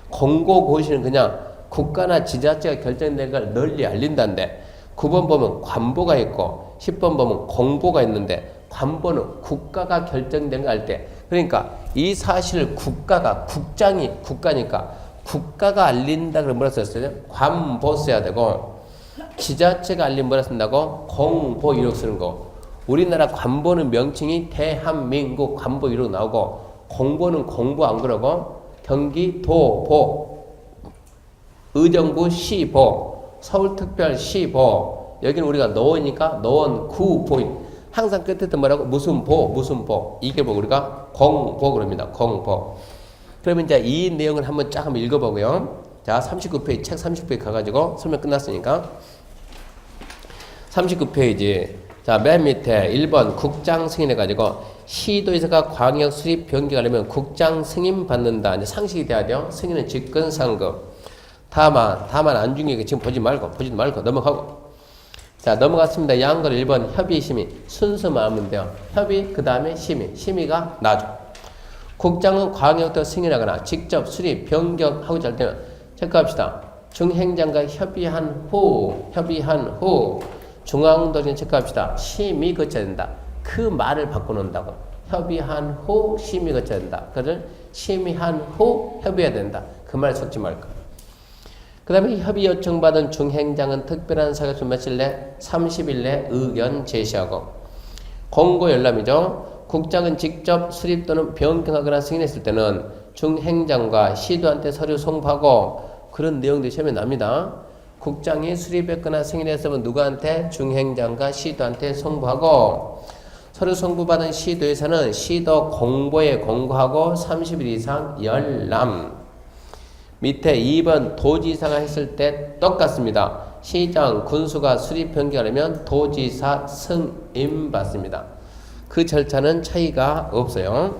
공고, 고시는 그냥 국가나 지자체가 결정된 걸 널리 알린다는데 9번 보면 관보가 있고 10번 보면 공보가 있는데 관보는 국가가 결정된 거 할 때 그러니까 이 사실을 국가가 국장이 국가니까 국가가 알린다 그러면 뭐라 썼어요? 관보 써야 되고 지자체가 알리면 뭐라 쓴다고? 공보 이렇게 쓰는 거. 우리나라 관보는 명칭이 대한민국 관보 이렇게 나오고 공보는 공보 안 그러고 경기도보, 의정부 시보, 서울특별시보 여기는 우리가 노원이니까 노원구보 항상 끝에 뭐라고? 무슨 보, 무슨 보 이게 뭐 우리가 공보 그럽니다. 공보. 그러면 이제 이 내용을 한번 쫙 한번 읽어보고요. 자 39페이지 책 30페이지 가가지고 설명 끝났으니까 39페이지 자 맨 밑에 1번 국장 승인해가지고 시도에서가 광역 수립 변경하려면 국장 승인 받는다. 이제 상식이 돼야 돼요. 승인은 직권상급. 다만 안 중요해. 지금 보지도 말고 넘어가고. 자 넘어갔습니다. 양걸 1번 협의 심의 순서만 하면 돼요. 협의 그 다음에 심의가 나죠. 국장은 광역도 승인하거나 직접 수립 변경하고자 할 때는 체크합시다. 중행장과 협의한 후 중앙도시는 체크합시다. 심의 거쳐야 된다. 그 말을 바꿔놓는다고. 협의한 후 심의 거쳐야 된다. 그를 심의한 후 협의해야 된다. 그 말 섞지 말까. 그 다음에 협의 요청받은 중행장은 특별한 사격수 며칠 내 30일 내 의견 제시하고 공고 열람이죠. 국장은 직접 수립 또는 변경하거나 승인했을 때는 중행장과 시도한테 서류 송부하고 그런 내용들이 시험에 납니다. 국장이 수립했거나 승인했으면 누구한테? 중행장과 시도한테 송부하고 서류 송부받은 시도에서는 시도 공보에 공고하고 30일 이상 열람. 밑에 2번 도지사가 했을 때 똑같습니다. 시장, 군수가 수립 변경하려면 도지사 승인 받습니다. 그 절차는 차이가 없어요.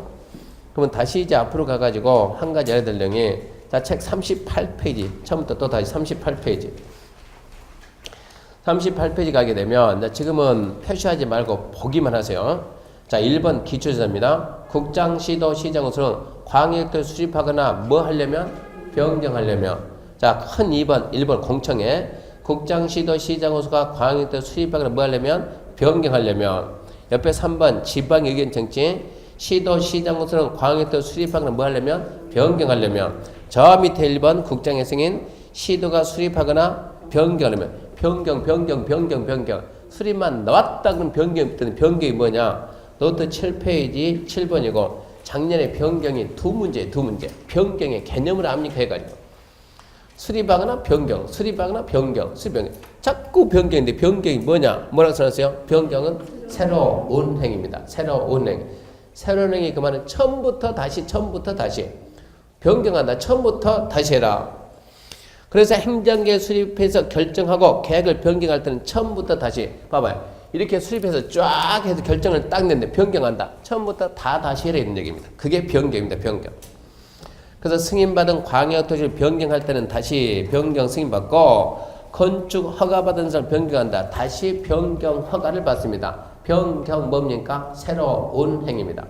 그러면 다시 이제 앞으로 가가지고 한 가지 알아야 될 내용이 자, 책 38페이지 처음부터 또 다시 38페이지 38페이지 가게 되면 지금은 표시하지 말고 보기만 하세요. 자 1번 기초조사입니다. 국장, 시도, 시장으로는 광역도 수립하거나 뭐 하려면? 변경하려면 자 큰 1번 공청회 국장, 시도, 시장으로가 광역도 수립하거나 뭐 하려면? 변경하려면 옆에 3번 지방 의견 청취 시도, 시장으로는 광역도 수립하거나 뭐 하려면? 변경하려면 저 밑에 1번 국장의 승인 시도가 수립하거나 변경하려면 변경 수립만 나왔다 그러면 변경이 뭐냐 노트 7페이지 7번이고 작년에 변경이 두 문제 변경의 개념을 압니까 해가지고 수립하거나 변경 자꾸 변경인데 변경이 뭐라고 써놨어요? 변경은 새로운 행입니다. 새로운 행이 그 말은 처음부터 다시 변경한다. 처음부터 다시 해라. 그래서 행정계 수립해서 결정하고 계획을 변경할 때는 처음부터 다시 봐봐요. 이렇게 수립해서 쫙 해서 결정을 딱 냈는데 변경한다. 처음부터 다시 해라 이런 얘기입니다. 그게 변경입니다. 변경. 그래서 승인받은 광역도시를 변경할 때는 다시 변경 승인받고 건축 허가받은 사람 변경한다. 다시 변경 허가를 받습니다. 변경 뭡니까? 새로운 행입니다.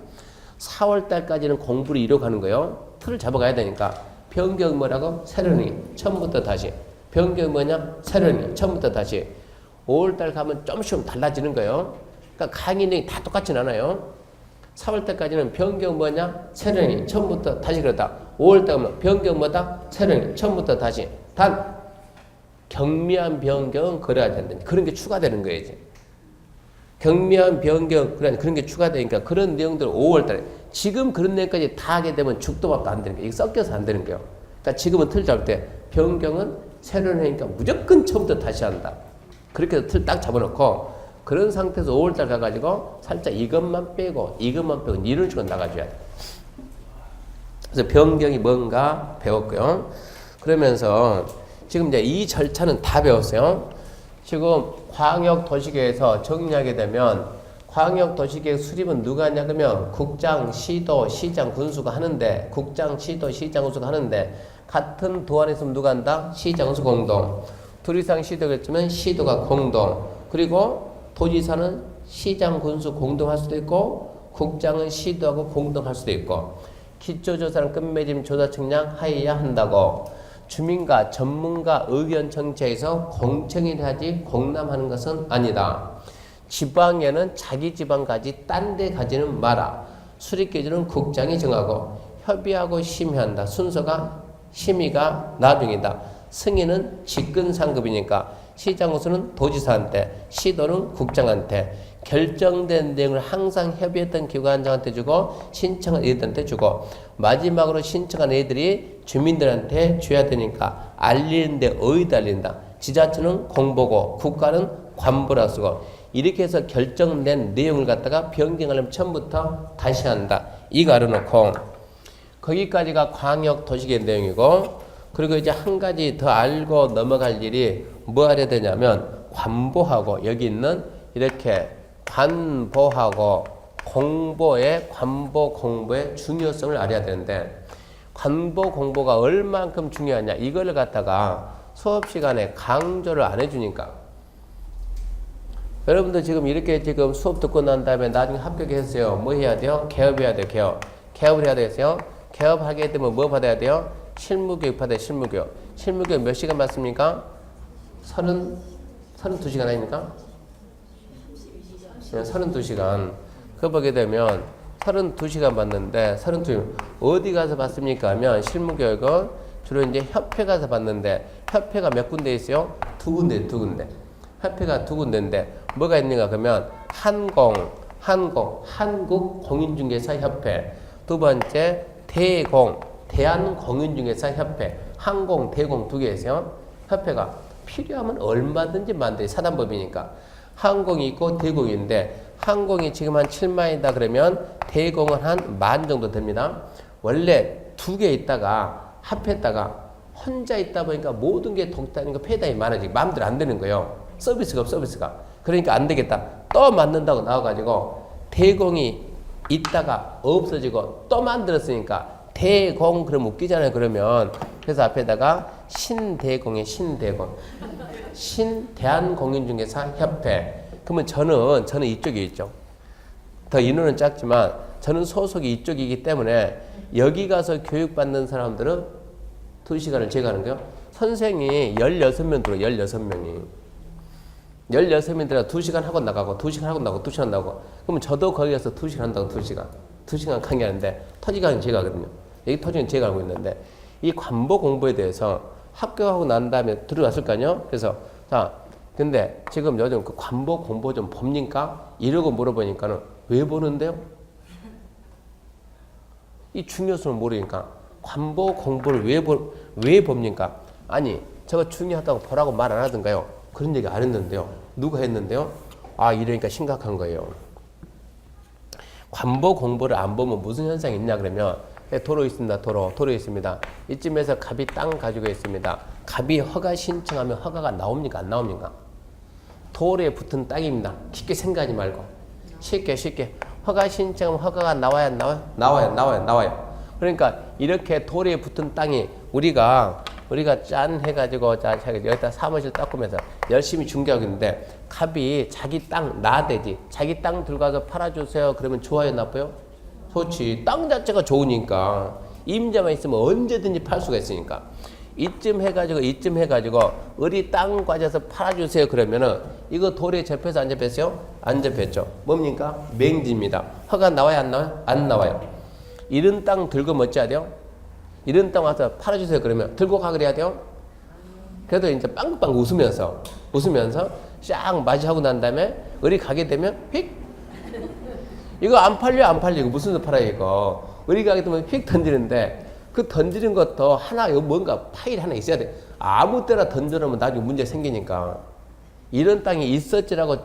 4월달까지는 공부를 이뤄가는 거예요. 틀을 잡아가야 되니까 변경 뭐라고? 새로운 행. 처음부터 다시. 변경 뭐냐? 새로운 행. 처음부터 다시. 5월달 가면 조금씩 달라지는 거예요. 그러니까 강의 내용이 다 똑같진 않아요. 4월 때까지는 변경 뭐냐? 새로운 처음부터 다시 그렇다. 5월 때 가면 변경 뭐다? 새로운 처음부터 다시. 단 경미한 변경은 그래야 된다. 그런 게 추가되는 거예요. 이제. 경미한 변경 그런 게 추가되니까 그런 내용들 5월 달에 지금 그런 내용까지 다 하게 되면 죽도밥도 안 되는 거예요. 이게 섞여서 안 되는 거예요. 그러니까 지금은 틀 잡을 때 변경은 새로운 해니까 무조건 처음부터 다시 한다. 그렇게 해서 틀 딱 잡아놓고 그런 상태에서 5월달 가가지고 살짝 이것만 빼고 이런 식으로 나가줘야 돼. 그래서 변경이 뭔가 배웠고요. 그러면서 지금 이제 이 절차는 다 배웠어요. 지금 광역도시계획에서 정리하게 되면 광역도시계획 수립은 누가 하냐 그러면 국장, 시도, 시장, 군수가 하는데 국장, 시도, 시장, 군수가 하는데 같은 도 안에 있으면 누가 한다? 시장, 군수 공동. 둘 이상 시도가 있으면 시도가 공동. 그리고 도지사는 시장, 군수 공동할 수도 있고 국장은 시도하고 공동할 수도 있고 기초조사랑 끝맺음 조사 측량 하여야 한다고. 주민과 전문가 의견 청취에서 공청회를 하지 공람하는 것은 아니다. 지방에는 자기 지방 가지 딴 데 가지는 마라. 수립 기준은 국장이 정하고 협의하고 심의한다. 순서가 심의가 나중이다. 승인은 직근 상급이니까 시장으로서는 도지사한테, 시도는 국장한테, 결정된 내용을 항상 협의했던 기관장한테 주고 신청한 애들한테 주고 마지막으로 신청한 애들이 주민들한테 줘야 되니까 알리는데 어디다 알린다. 지자체는 공보고 국가는 관보라 쓰고 이렇게 해서 결정된 내용을 갖다가 변경하려면 처음부터 다시 한다. 이거 알아놓고 거기까지가 광역도시계획 내용이고 그리고 이제 한 가지 더 알고 넘어갈 일이 뭐 해야 되냐면 관보하고 여기 있는 이렇게 관보하고 공보의 관보 공보의 중요성을 알아야 되는데 관보 공보가 얼만큼 중요하냐 이걸 갖다가 수업 시간에 강조를 안 해주니까 여러분들 지금 이렇게 지금 수업 듣고 난 다음에 나중에 합격했어요. 뭐 해야 돼요? 개업해야 돼요. 개업. 개업을 해야 되겠어요. 개업하게 되면 뭐 받아야 돼요? 실무교육 받아야 돼요. 실무교육. 실무교육 몇 시간 받습니까? 32시간 아닙니까? 32시간. 그거 보게 되면 32시간 받는데 32시간 어디 가서 받습니까? 하면 실무교육은 주로 이제 협회 가서 받는데 협회가 몇 군데 있어요? 두 군데. 협회가 두 군데인데 뭐가 있는가 그러면 한국공인중개사협회 두 번째 대한공인중개사협회 항공, 대공 두 개 있어요. 협회가 필요하면 얼마든지 만들어요. 사단법이니까. 항공이 있고 대공인데 항공이 지금 한 7만이다 그러면 대공은 한 10,000 정도 됩니다. 원래 두 개 있다가 합했다가 혼자 있다 보니까 모든 게 독단이고 폐단이 많아지고 마음대로 안 되는 거예요. 서비스가 없어 서비스가. 그러니까 안 되겠다. 또 만든다고 나와가지고 대공이 있다가 없어지고 또 만들었으니까 대공 그럼 웃기잖아요. 그러면 그래서 앞에다가 신대공의 신대공 신대한공인중개사협회. 그러면 저는 이쪽에 있죠. 더 인원은 작지만 저는 소속이 이쪽이기 때문에 여기 가서 교육받는 사람들은 2시간을 제가 하는 거예요. 선생이 16명 들어 16명이 16명 들어 2시간 학원 나가고 2시간 학원 나가고 2시간 나가고 그러면 저도 거기 가서 2시간 한다고 2시간 강의하는데 토지강은 제가 하거든요. 여기 토지는 제가 하고 있는데 이 관보 공부에 대해서 합격하고 난 다음에 들어갔을 거 아니에요. 그래서 자 근데 지금 요즘 그 관보 공부 좀 봅니까? 이러고 물어보니까는 왜 보는데요? 이 중요성을 모르니까 관보 공부를 왜 봅니까? 아니 저거 중요하다고 보라고 말 안 하던가요? 그런 얘기 안 했는데요. 누가 했는데요? 아 이러니까 심각한 거예요. 관보 공부를 안 보면 무슨 현상이 있냐 그러면 도로 있습니다. 도로 있습니다. 이쯤에서 갑이 땅 가지고 있습니다. 갑이 허가 신청하면 허가가 나옵니까? 안 나옵니까? 도로에 붙은 땅입니다. 쉽게 생각하지 말고 쉽게 허가 신청하면 허가가 나와야 안 나와요? 나와요. 그러니까 이렇게 도로에 붙은 땅이 우리가 짠 해가지고 자 여기다 사무실 닦으면서 열심히 중개하고 있는데 갑이 자기 땅 나대지 자기 땅 들어가서 팔아주세요. 그러면 좋아요 나빠요? 좋지. 땅 자체가 좋으니까 임자만 있으면 언제든지 팔 수가 있으니까 이쯤 해가지고 우리 땅 가져서 팔아주세요. 그러면은 이거 도로에 접해서 안 접했어요? 안 접했죠. 뭡니까? 맹지입니다. 허가 나와요? 안 나와요? 안 나와요. 이런 땅 들고 뭐 어찌해야 돼요? 이런 땅 와서 팔아주세요. 그러면 들고 가 그래야 돼요? 그래도 이제 빵빵 웃으면서 쫙 맞이하고 난 다음에 우리 가게 되면 휙 이거 안 팔려 무슨 소 팔아요 이거 우리 가게 되면 휙 던지는데 그 던지는 것도 하나 뭔가 파일 하나 있어야 돼. 아무 때나 던져놓으면 나중에 문제 생기니까 이런 땅이 있었지라고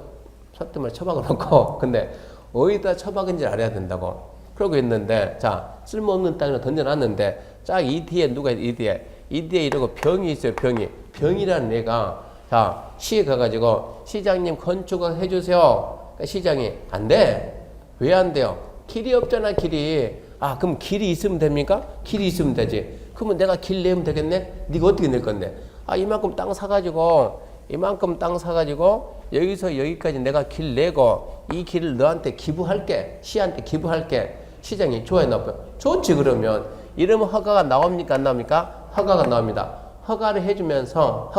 소뜸을 처박아놓고 근데 어디다 처박은지 알아야 된다고 그러고 있는데 자 쓸모없는 땅을 던져놨는데 쫙 이 뒤에 누가 이 뒤에 이 뒤에 이러고 병이 있어요. 병이라는 애가 자 시에 가가지고 시장님 건축을 해주세요. 그러니까 시장이 안 돼. 왜 안 돼요? 길이 없잖아 길이. 아 그럼 길이 있으면 됩니까? 길이 있으면 되지. 그러면 내가 길 내면 되겠네? 네가 어떻게 낼 건데? 아 이만큼 땅 사가지고 여기서 여기까지 내가 길 내고 이 길을 너한테 기부할게. 시한테 기부할게. 시장이 좋아요 나빠요? 좋지. 그러면 이러면 허가가 나옵니까 안 나옵니까? 허가가 나옵니다. 허가를 해주면서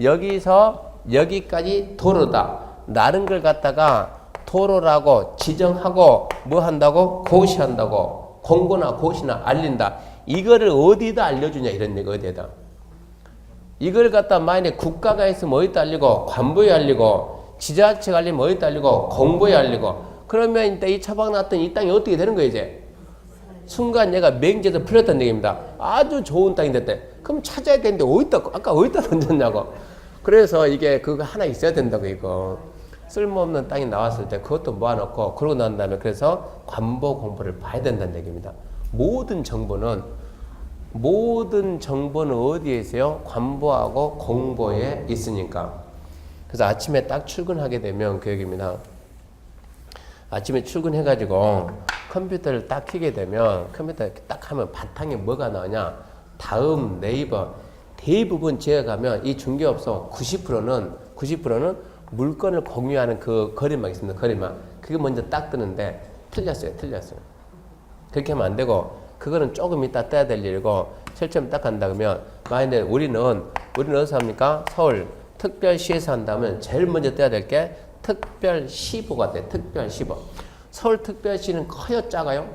여기서 여기까지 도로다. 다른 걸 갖다가 도로라고 지정하고 뭐 한다고? 고시한다고. 공고나 고시나 알린다. 이거를 어디다 알려주냐 이런 얘기 어디에다. 이걸 갖다 만약에 국가가 있으면 어디다 알리고 관부에 알리고 지자체가 알리면 어디다 알리고 공부에 알리고 그러면 이 처방 났던 이 땅이 어떻게 되는 거예요 이제? 순간 얘가 맹지에서 풀렸다는 얘기입니다. 아주 좋은 땅이 됐대. 그럼 찾아야 되는데 아까 어디다 던졌냐고. 그래서 이게 그거 하나 있어야 된다고 이거. 쓸모없는 땅이 나왔을 때 그것도 모아놓고 그러고 난 다음에 그래서 관보 공부를 봐야 된다는 얘기입니다. 모든 정보는 어디에 있어요? 관보하고 공보에 있으니까. 그래서 아침에 딱 출근하게 되면 그 얘기입니다. 아침에 출근해가지고 컴퓨터를 딱 켜게 되면 컴퓨터 딱 하면 바탕에 뭐가 나오냐? 다음, 네이버. 대부분 제가 가면 이 중개업소 90%는 물건을 공유하는 그 거리망이 있습니다. 거리망. 그게 먼저 딱 뜨는데 틀렸어요. 그렇게 하면 안 되고 그거는 조금 이따 떠야 될 일이고 설정 딱 한다 그러면 만약에 우리는 어디서 합니까? 서울 특별시에서 한다면 제일 먼저 떠야 될 게 특별시보가 돼. 특별시보. 서울 특별시는 커요? 작아요?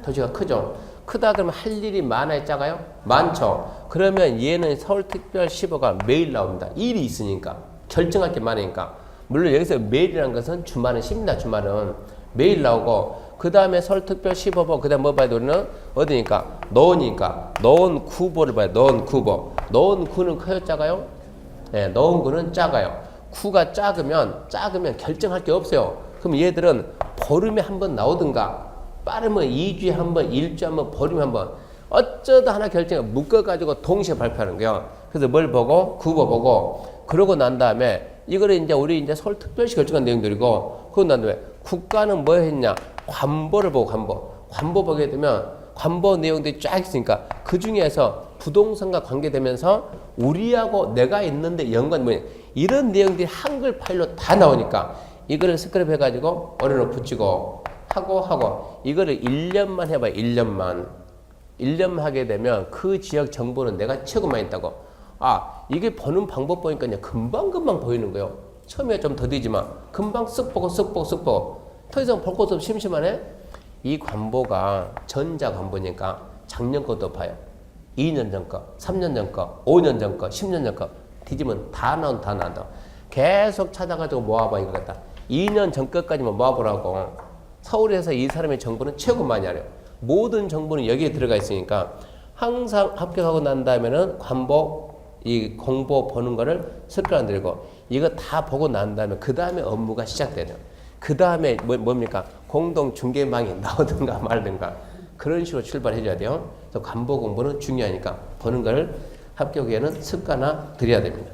도시가 크죠? 크다 그러면 할 일이 많아요? 작아요? 많죠? 그러면 얘는 서울특별시보가 매일 나옵니다. 일이 있으니까. 결정할 게 많으니까. 물론 여기서 매일이라는 것은 주말은 쉽니다. 주말은. 매일 나오고 그 다음에 서울특별시보고 그 다음에 뭐 봐야 돼? 우리는 어디니까? 노원구보를 봐요. 노원구는 커요? 작아요? 네, 노원구는 작아요. 구가 작으면 결정할 게 없어요. 그럼 얘들은 보름에 한 번 나오든가 빠르면 2주에 한 번, 1주에 한 번, 보름에 한 번 어쩌다 하나 결정을 묶어가지고 동시에 발표하는 거예요. 그래서 뭘 보고? 구보 보고 그러고 난 다음에 이거를 이제 우리 이제 서울특별시 결정한 내용들이고 그러고 난 다음에 국가는 뭐 했냐? 관보를 보고 관보 보게 되면 관보 내용들이 쫙 있으니까 그 중에서 부동산과 관계되면서 우리하고 내가 있는데 연관 뭐냐 이런 내용들이 한글 파일로 다 나오니까 이거를 스크랩 해가지고 어려로 붙이고 하고 이거를 1년만 해봐요. 1년만 하게 되면 그 지역 정보는 내가 최고 많이 있다고. 아 이게 보는 방법 보니까 그냥 금방 보이는 거예요. 처음에 좀 더디지만 금방 쓱 보고 더 이상 볼 것도 심심하네. 이 관보가 전자관보니까 작년 것도 봐요. 2년 전 거, 3년 전 거, 5년 전 거, 10년 전 거 뒤지면 다 나온다. 계속 찾아가지고 모아봐 이거 같다. 2년 전 것까지만 모아보라고. 서울에서 이 사람의 정보는 최고 많이 알아요. 모든 정보는 여기에 들어가 있으니까 항상 합격하고 난 다음에는 관보 이 공보 보는 거를 습관 들고 이거 다 보고 난 다음에 그 다음에 업무가 시작되죠. 그 다음에 뭡니까? 공동 중개망이 나오든가 말든가 그런 식으로 출발해 줘야 돼요. 그래서 관보 공부는 중요하니까 보는 걸 합격에는 습관화 드려야 됩니다.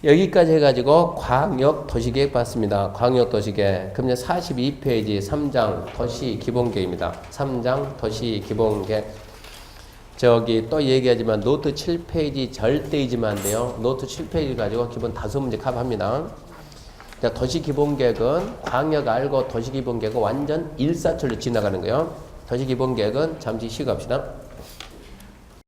여기까지 해가지고 광역 도시계획 봤습니다. 광역 도시계획. 그럼 이제 42페이지 3장 도시기본계획입니다. 3장 도시기본계획. 저기 또 얘기하지만 노트 7페이지 절대 잊으면 안 돼요. 노트 7페이지 가지고 기본 5문제 커버합니다. 자, 도시기본계획은 광역 알고 도시기본계획은 완전 일사천리 지나가는 거예요. 도시기본계획은 잠시 쉬고 갑시다.